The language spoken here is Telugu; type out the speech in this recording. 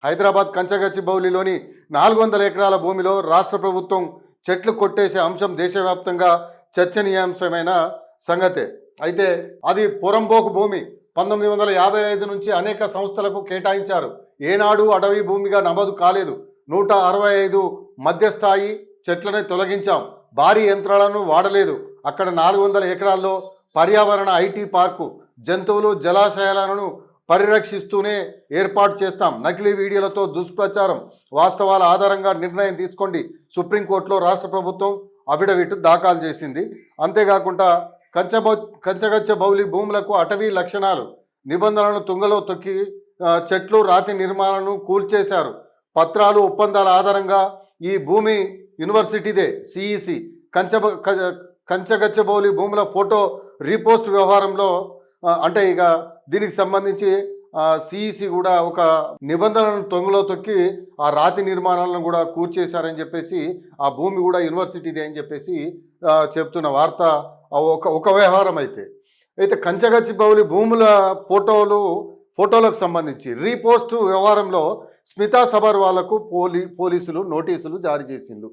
హైదరాబాద్ కంచగచ్చిబౌలిలోని 400 ఎకరాల భూమిలో రాష్ట్ర ప్రభుత్వం చెట్లు కొట్టేసే అంశం దేశవ్యాప్తంగా చర్చనీయాంశమైన సంగతే. అయితే అది పొరంబోకు భూమి. 1955 నుంచి అనేక సంస్థలకు కేటాయించారు. ఏనాడు అటవీ భూమిగా నమోదు కాలేదు. 165 మధ్యస్థాయి చెట్లను తొలగించాం. భారీ యంత్రాలను వాడలేదు. అక్కడ 400 ఎకరాల్లో పర్యావరణ ఐటీ పార్కు, జంతువులు, జలాశయాలను పరిరక్షిస్తూనే ఏర్పాటు చేస్తాం. నకిలీ వీడియోలతో దుష్ప్రచారం, వాస్తవాల ఆధారంగా నిర్ణయం తీసుకోండి. సుప్రీంకోర్టులో రాష్ట్ర ప్రభుత్వం అఫిడవిట్ దాఖలు చేసింది. అంతేకాకుండా కంచగచ్చబౌలి భూములకు అటవీ లక్షణాలు నిబంధనలను తుంగలో తొక్కి చెట్లు, రాతి నిర్మాణాలను కూల్చేశారు. పత్రాలు, ఒప్పందాల ఆధారంగా ఈ భూమి యూనివర్సిటీదే. సిఈసి కంచగచ్చబౌలి భూముల ఫోటో రీపోస్ట్ వ్యవహారంలో అంటే ఇక దీనికి సంబంధించి సిఈసి కూడా ఒక నిబంధనలను తొంగలో తొక్కి ఆ రాతి నిర్మాణాలను కూడా కూర్చేశారని చెప్పేసి, ఆ భూమి కూడా యూనివర్సిటీదే అని చెప్పేసి చెప్తున్న వార్త ఒక వ్యవహారం. అయితే కంచగచ్చిబౌలి భూముల ఫోటోలకు సంబంధించి రీపోస్ట్ వ్యవహారంలో స్మితా సబర్వాలకు పోలీసులు నోటీసులు జారీ చేసిండ్రు.